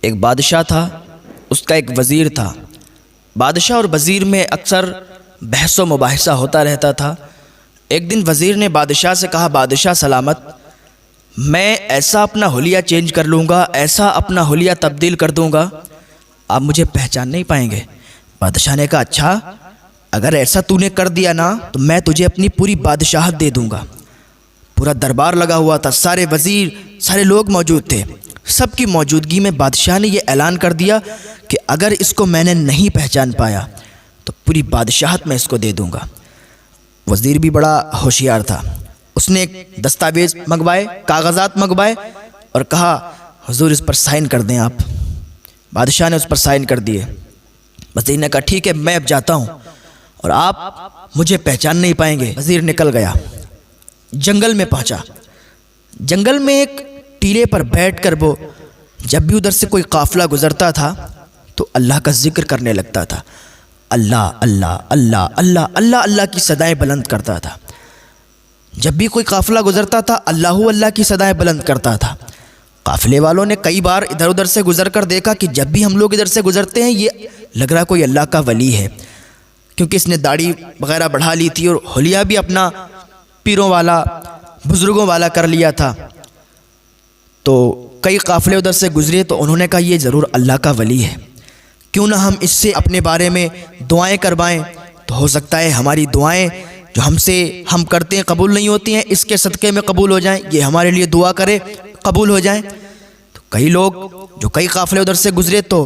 ایک بادشاہ تھا، اس کا ایک وزیر تھا۔ بادشاہ اور وزیر میں اکثر بحث و مباحثہ ہوتا رہتا تھا۔ ایک دن وزیر نے بادشاہ سے کہا، بادشاہ سلامت، میں ایسا اپنا حلیہ چینج کر لوں گا، ایسا اپنا حلیہ تبدیل کر دوں گا، آپ مجھے پہچان نہیں پائیں گے۔ بادشاہ نے کہا، اچھا اگر ایسا تو نے کر دیا نا تو میں تجھے اپنی پوری بادشاہت دے دوں گا۔ پورا دربار لگا ہوا تھا، سارے وزیر، سارے لوگ موجود تھے۔ سب کی موجودگی میں بادشاہ نے یہ اعلان کر دیا کہ اگر اس کو میں نے نہیں پہچان پایا تو پوری بادشاہت میں اس کو دے دوں گا۔ وزیر بھی بڑا ہوشیار تھا، اس نے ایک دستاویز منگوائے، کاغذات منگوائے اور کہا، حضور اس پر سائن کر دیں آپ۔ بادشاہ نے اس پر سائن کر دیے۔ وزیر نے کہا، ٹھیک ہے میں اب جاتا ہوں اور آپ مجھے پہچان نہیں پائیں گے۔ وزیر نکل گیا، جنگل میں پہنچا۔ جنگل میں ایک ٹیلے پر بیٹھ کر وہ جب بھی ادھر سے کوئی قافلہ گزرتا تھا تو اللہ کا ذکر کرنے لگتا تھا۔ اللہ اللہ اللہ اللہ اللہ اللہ کی صدائیں بلند کرتا تھا۔ جب بھی کوئی قافلہ گزرتا تھا اللہ اللہ کی صدائیں بلند کرتا تھا۔ قافلے والوں نے کئی بار ادھر ادھر سے گزر کر دیکھا کہ جب بھی ہم لوگ ادھر سے گزرتے ہیں یہ لگ رہا کوئی اللہ کا ولی ہے، کیونکہ اس نے داڑھی وغیرہ بڑھا لی تھی اور حلیہ بھی اپنا پیروں والا، بزرگوں والا کر لیا تھا۔ تو کئی قافلے ادھر سے گزرے تو انہوں نے کہا یہ ضرور اللہ کا ولی ہے، کیوں نہ ہم اس سے اپنے بارے میں دعائیں کروائیں، تو ہو سکتا ہے ہماری دعائیں جو ہم کرتے ہیں قبول نہیں ہوتی ہیں، اس کے صدقے میں قبول ہو جائیں، یہ ہمارے لیے دعا کرے قبول ہو جائیں۔ تو کئی لوگ جو کئی قافلے ادھر سے گزرے تو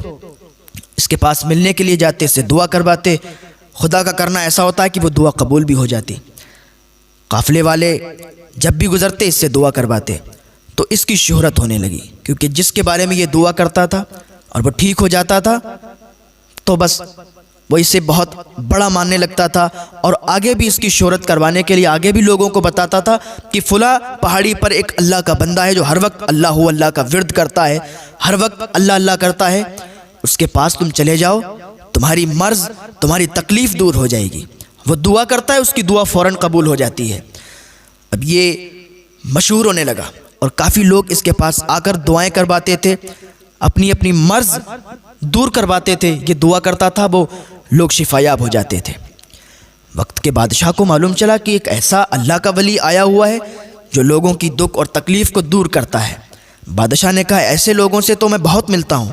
اس کے پاس ملنے کے لیے جاتے، اس سے دعا کرواتے۔ خدا کا کرنا ایسا ہوتا ہے کہ وہ دعا قبول بھی ہو جاتی۔ قافلے والے جب بھی گزرتے اس سے دعا کرواتے، تو اس کی شہرت ہونے لگی، کیونکہ جس کے بارے میں یہ دعا کرتا تھا اور وہ ٹھیک ہو جاتا تھا تو بس وہ اسے بہت بڑا ماننے لگتا تھا، اور آگے بھی اس کی شہرت کروانے کے لیے آگے بھی لوگوں کو بتاتا تھا کہ فلاں پہاڑی پر ایک اللہ کا بندہ ہے جو ہر وقت اللہ کا ورد کرتا ہے، ہر وقت اللہ اللہ کرتا ہے، اس کے پاس تم چلے جاؤ، تمہاری مرض، تمہاری تکلیف دور ہو جائے گی۔ وہ دعا کرتا ہے، اس کی دعا فوراً قبول ہو جاتی ہے۔ اب یہ مشہور ہونے لگا اور کافی لوگ اس کے پاس آ کر دعائیں کرواتے تھے، اپنی اپنی مرض دور کرواتے تھے۔ یہ دعا کرتا تھا، وہ لوگ شفایاب ہو جاتے تھے۔ وقت کے بادشاہ کو معلوم چلا کہ ایک ایسا اللہ کا ولی آیا ہوا ہے جو لوگوں کی دکھ اور تکلیف کو دور کرتا ہے۔ بادشاہ نے کہا، ایسے لوگوں سے تو میں بہت ملتا ہوں،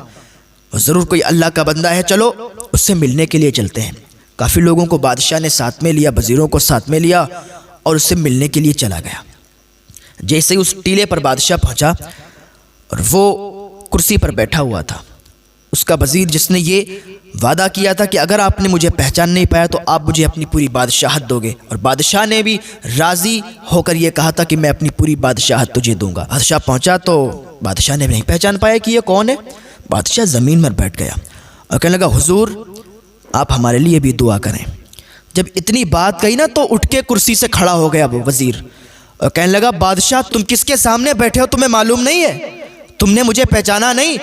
وہ ضرور کوئی اللہ کا بندہ ہے، چلو اس سے ملنے کے لیے چلتے ہیں۔ کافی لوگوں کو بادشاہ نے ساتھ میں لیا، وزیروں کو ساتھ میں لیا اور اس سے ملنے کے لیے چلا گیا۔ جیسے ہی اس ٹیلے پر بادشاہ پہنچا اور وہ کرسی پر بیٹھا ہوا تھا، اس کا وزیر جس نے یہ وعدہ کیا تھا کہ اگر آپ نے مجھے پہچان نہیں پایا تو آپ مجھے اپنی پوری بادشاہت دو گے، اور بادشاہ نے بھی راضی ہو کر یہ کہا تھا کہ میں اپنی پوری بادشاہت تجھے دوں گا۔ بادشاہ پہنچا تو بادشاہ نے نہیں پہچان پایا کہ یہ کون ہے۔ بادشاہ زمین پر بیٹھ گیا اور کہنے لگا، حضور آپ ہمارے لیے بھی دعا کریں۔ جب اتنی بات کہی نا تو اٹھ کے کرسی سے کھڑا ہو گیا وہ وزیر اور کہنے لگا، بادشاہ تم کس کے سامنے بیٹھے ہو تمہیں معلوم نہیں ہے؟ تم نے مجھے پہچانا نہیں؟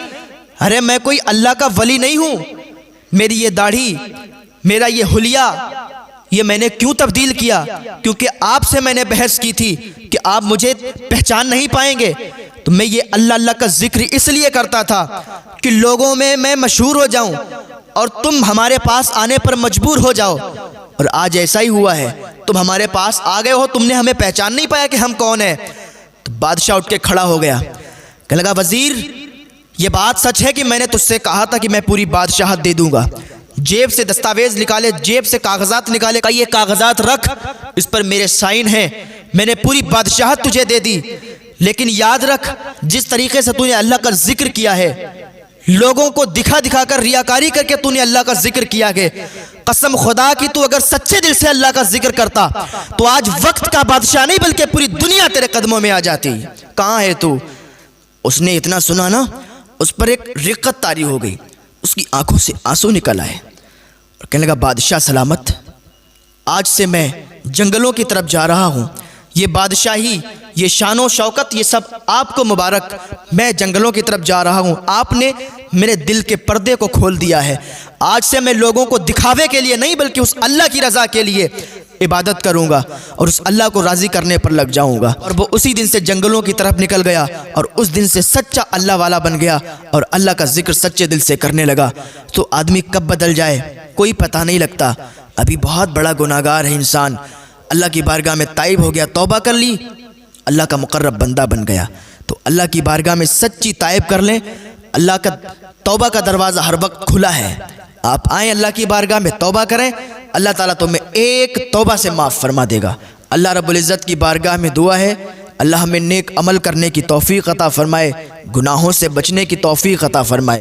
ارے میں کوئی اللہ کا ولی نہیں ہوں، میری یہ داڑھی، میرا یہ حلیہ، یہ میں نے کیوں تبدیل کیا؟ کیونکہ آپ سے میں نے بحث کی تھی کہ آپ مجھے پہچان نہیں پائیں گے، تو میں یہ اللہ اللہ کا ذکر اس لیے کرتا تھا کہ لوگوں میں مشہور ہو جاؤں اور تم ہمارے پاس آنے پر مجبور ہو جاؤ، اور آج ایسا ہی ہوا ہے، تم ہمارے پاس آ گئے ہو، تم نے ہمیں پہچان نہیں پایا کہ ہم کون ہیں۔ تو بادشاہ اٹھ کے کھڑا ہو گیا، کہنے لگا، وزیر یہ بات سچ ہے کہ میں نے تجھ سے کہا تھا کہ میں پوری بادشاہت دے دوں گا؟ جیب سے دستاویز نکالے، جیب سے کاغذات نکالے، کہا یہ کاغذات رکھ، اس پر میرے سائن ہیں، میں نے پوری بادشاہت تجھے دے دی، لیکن یاد رکھ جس طریقے سے تو نے اللہ کا ذکر کیا ہے، لوگوں کو دکھا دکھا کر، ریاکاری کر کے تو نے اللہ کا ذکر کیا ہے، قسم خدا کی تو اگر سچے دل سے اللہ کا ذکر کرتا تو آج وقت کا بادشاہ نہیں بلکہ پوری دنیا تیرے قدموں میں آ جاتی۔ کہاں ہے تو؟ اس نے اتنا سنا نا، اس پر ایک رقت طاری ہو گئی، اس کی آنکھوں سے آنسو نکل آئے اور کہنے لگا، بادشاہ سلامت، آج سے میں جنگلوں کی طرف جا رہا ہوں، یہ بادشاہی، یہ شان و شوکت، یہ سب آپ کو مبارک، میں جنگلوں کی طرف جا رہا ہوں، آپ نے میرے دل کے پردے کو کھول دیا ہے، آج سے میں لوگوں کو دکھاوے کے لیے نہیں بلکہ اس اللہ کی رضا کے لیے عبادت کروں گا اور اس اللہ کو راضی کرنے پر لگ جاؤں گا۔ اور وہ اسی دن سے جنگلوں کی طرف نکل گیا اور اس دن سے سچا اللہ والا بن گیا اور اللہ کا ذکر سچے دل سے کرنے لگا۔ تو آدمی کب بدل جائے کوئی پتہ نہیں لگتا۔ ابھی بہت بڑا گناہگار ہے انسان، اللہ کی بارگاہ میں تائب ہو گیا، توبہ کر لی، اللہ کا مقرب بندہ بن گیا۔ تو اللہ کی بارگاہ میں سچی تائب کر لیں، اللہ کا توبہ کا دروازہ ہر وقت کھلا ہے۔ آپ آئیں اللہ کی بارگاہ میں، توبہ کریں، اللہ تعالیٰ تمہیں ایک توبہ سے معاف فرما دے گا۔ اللہ رب العزت کی بارگاہ میں دعا ہے، اللہ ہمیں نیک عمل کرنے کی توفیق عطا فرمائے، گناہوں سے بچنے کی توفیق عطا فرمائے۔